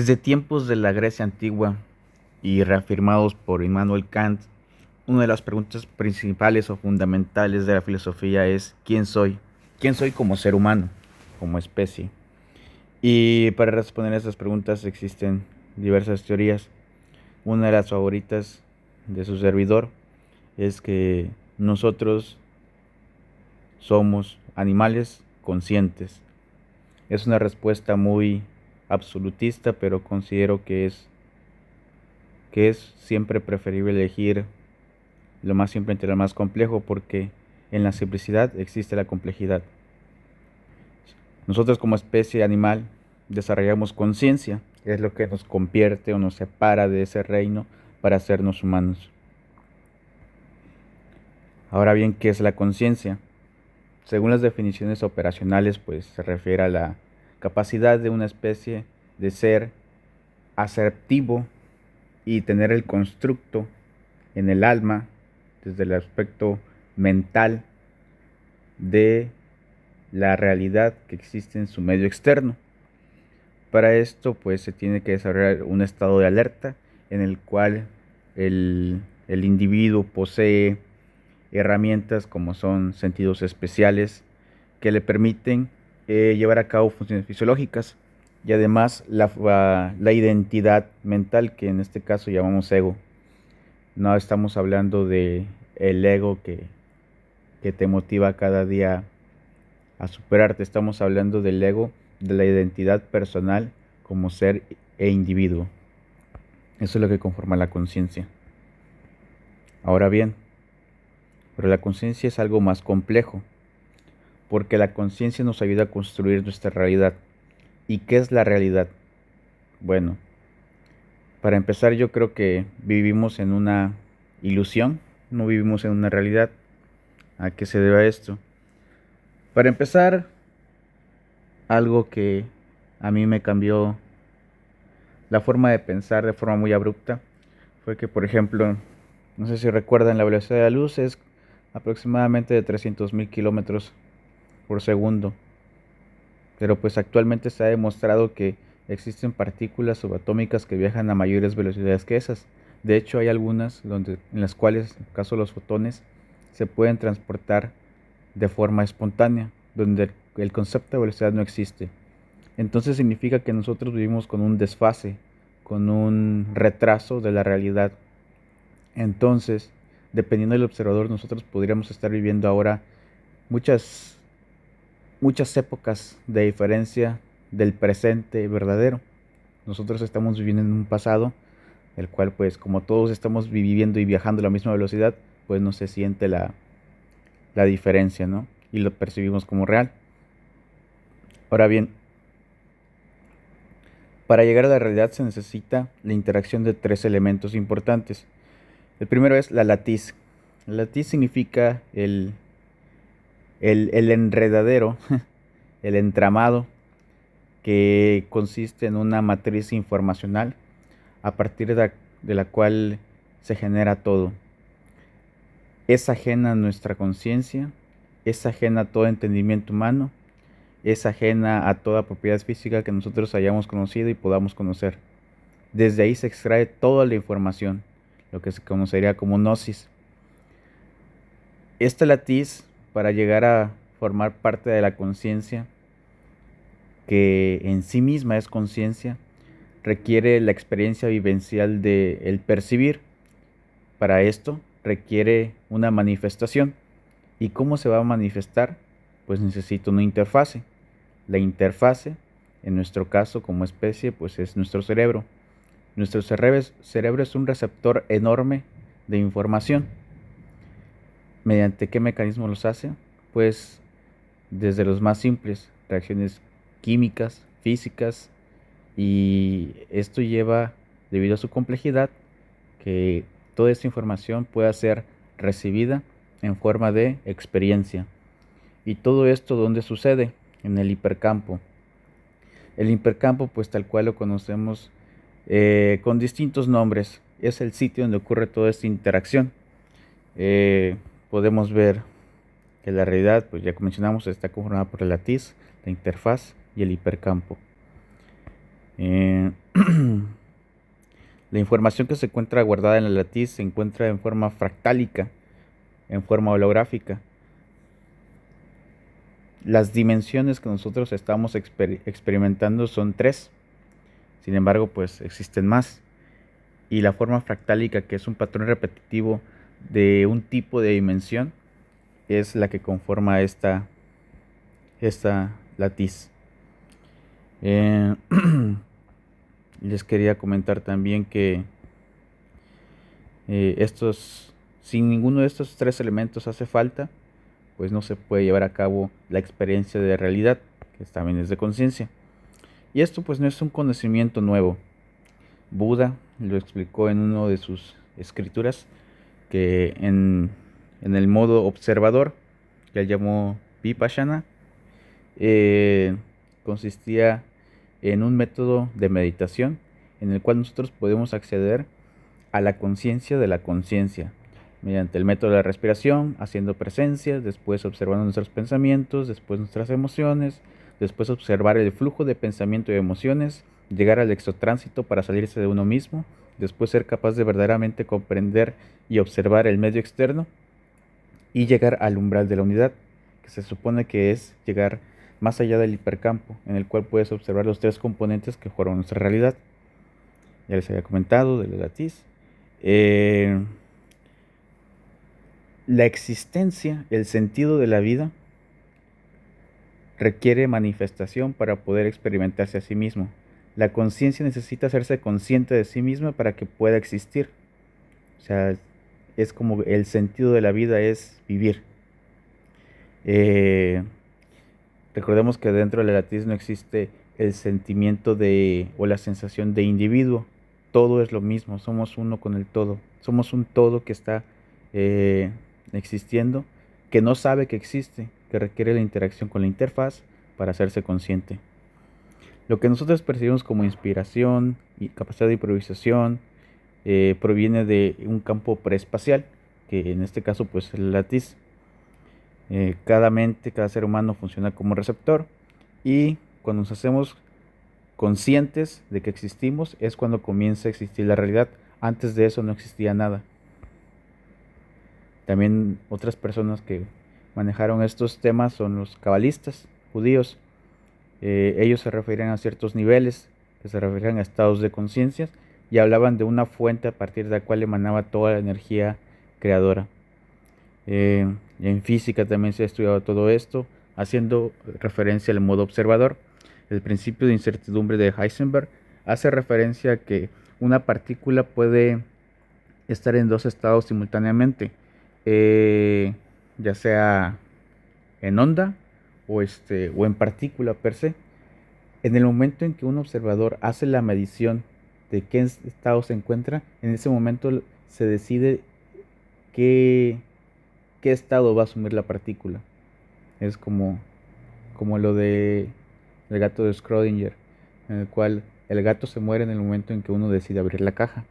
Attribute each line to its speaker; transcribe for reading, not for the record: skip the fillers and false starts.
Speaker 1: Desde tiempos de la Grecia antigua y reafirmados por Immanuel Kant, una de las preguntas principales o fundamentales de la filosofía es ¿quién soy? ¿Quién soy como ser humano, como especie? Y para responder a estas preguntas existen diversas teorías. Una de las favoritas de su servidor es que nosotros somos animales conscientes. Es una respuesta muy absolutista, pero considero que es siempre preferible elegir lo más simple entre lo más complejo, porque en la simplicidad existe la complejidad. Nosotros como especie animal desarrollamos conciencia, es lo que nos convierte o nos separa de ese reino para hacernos humanos. Ahora bien, ¿qué es la conciencia? Según las definiciones operacionales, pues se refiere a la capacidad de una especie de ser asertivo y tener el constructo en el alma, desde el aspecto mental, de la realidad que existe en su medio externo. Para esto, pues se tiene que desarrollar un estado de alerta en el cual el individuo posee herramientas como son sentidos especiales que le permiten llevar a cabo funciones fisiológicas y además la identidad mental, que en este caso llamamos ego. No estamos hablando de el ego que te motiva cada día a superarte, estamos hablando del ego, de la identidad personal como ser e individuo. Eso es lo que conforma la conciencia. Ahora bien, pero la conciencia es algo más complejo, porque la conciencia nos ayuda a construir nuestra realidad. ¿Y qué es la realidad? Bueno, para empezar yo creo que vivimos en una ilusión, no vivimos en una realidad. ¿A qué se debe esto? Para empezar, algo que a mí me cambió la forma de pensar de forma muy abrupta fue que, por ejemplo, no sé si recuerdan, la velocidad de la luz es aproximadamente de 300.000 kilómetros por segundo. Pero pues actualmente se ha demostrado que existen partículas subatómicas que viajan a mayores velocidades que esas. De hecho, hay algunas en las cuales, en el caso de los fotones, se pueden transportar de forma espontánea, donde el concepto de velocidad no existe. Entonces significa que nosotros vivimos con un desfase, con un retraso de la realidad. Entonces, dependiendo del observador, nosotros podríamos estar viviendo ahora muchas, muchas épocas de diferencia del presente verdadero. Nosotros estamos viviendo en un pasado, el cual pues como todos estamos viviendo y viajando a la misma velocidad, pues no se siente la diferencia, ¿no? Y lo percibimos como real. Ahora bien, para llegar a la realidad se necesita la interacción de tres elementos importantes. El primero es la latiz. La latiz significa el enredadero, el entramado, que consiste en una matriz informacional a partir de la cual se genera todo. Es ajena a nuestra conciencia, es ajena a todo entendimiento humano, es ajena a toda propiedad física que nosotros hayamos conocido y podamos conocer. Desde ahí se extrae toda la información, lo que se conocería como gnosis. Esta latiz, para llegar a formar parte de la conciencia, que en sí misma es conciencia, requiere la experiencia vivencial de el percibir. Para esto requiere una manifestación. ¿Y cómo se va a manifestar? Pues necesita una interfase. La interfase, en nuestro caso como especie, pues es nuestro cerebro. Nuestro cerebro es un receptor enorme de información. ¿Mediante qué mecanismo los hace? Pues desde los más simples, reacciones químicas, físicas, y esto lleva, debido a su complejidad, que toda esta información pueda ser recibida en forma de experiencia. Y todo esto, ¿dónde sucede? En el hipercampo. El hipercampo, pues tal cual lo conocemos con distintos nombres, es el sitio donde ocurre toda esta interacción. Podemos ver que la realidad, pues ya como mencionamos, está conformada por la latiz, la interfaz y el hipercampo. Eh, La información que se encuentra guardada en la latiz se encuentra en forma fractálica, en forma holográfica. Las dimensiones que nosotros estamos experimentando son 3. Sin embargo, pues existen más. Y la forma fractálica, que es un patrón repetitivo de un tipo de dimensión, es la que conforma esta latiz. Les quería comentar también que sin ninguno de estos 3 elementos hace falta, pues no se puede llevar a cabo la experiencia de realidad, que también es de conciencia. Y esto pues no es un conocimiento nuevo. Buda lo explicó en una de sus escrituras, que en el modo observador, que él llamó Vipassana, consistía en un método de meditación en el cual nosotros podemos acceder a la conciencia de la conciencia mediante el método de la respiración, haciendo presencia, después observando nuestros pensamientos, después nuestras emociones, después observar el flujo de pensamiento y emociones, llegar al exotránsito para salirse de uno mismo, después ser capaz de verdaderamente comprender y observar el medio externo y llegar al umbral de la unidad, que se supone que es llegar más allá del hipercampo, en el cual puedes observar los 3 componentes que forman nuestra realidad. Ya les había comentado de la latiz. La existencia, el sentido de la vida, requiere manifestación para poder experimentarse a sí mismo. La conciencia necesita hacerse consciente de sí misma para que pueda existir. O sea, es como el sentido de la vida es vivir. Recordemos que dentro del latiz no existe el sentimiento o la sensación de individuo. Todo es lo mismo, somos uno con el todo. Somos un todo que está existiendo, que no sabe que existe, que requiere la interacción con la interfaz para hacerse consciente. Lo que nosotros percibimos como inspiración y capacidad de improvisación proviene de un campo preespacial, que en este caso pues es el latiz. Cada mente, cada ser humano funciona como receptor, y cuando nos hacemos conscientes de que existimos es cuando comienza a existir la realidad. Antes de eso no existía nada. También otras personas que manejaron estos temas son los cabalistas judíos. Ellos se referían a ciertos niveles, que se referían a estados de conciencia, y hablaban de una fuente a partir de la cual emanaba toda la energía creadora. En física también se ha estudiado todo esto, haciendo referencia al modo observador. El principio de incertidumbre de Heisenberg hace referencia a que una partícula puede estar en 2 estados simultáneamente, ya sea en onda o en partícula per se. En el momento en que un observador hace la medición de qué estado se encuentra, en ese momento se decide qué estado va a asumir la partícula. Es como lo de el gato de Schrödinger, en el cual el gato se muere en el momento en que uno decide abrir la caja.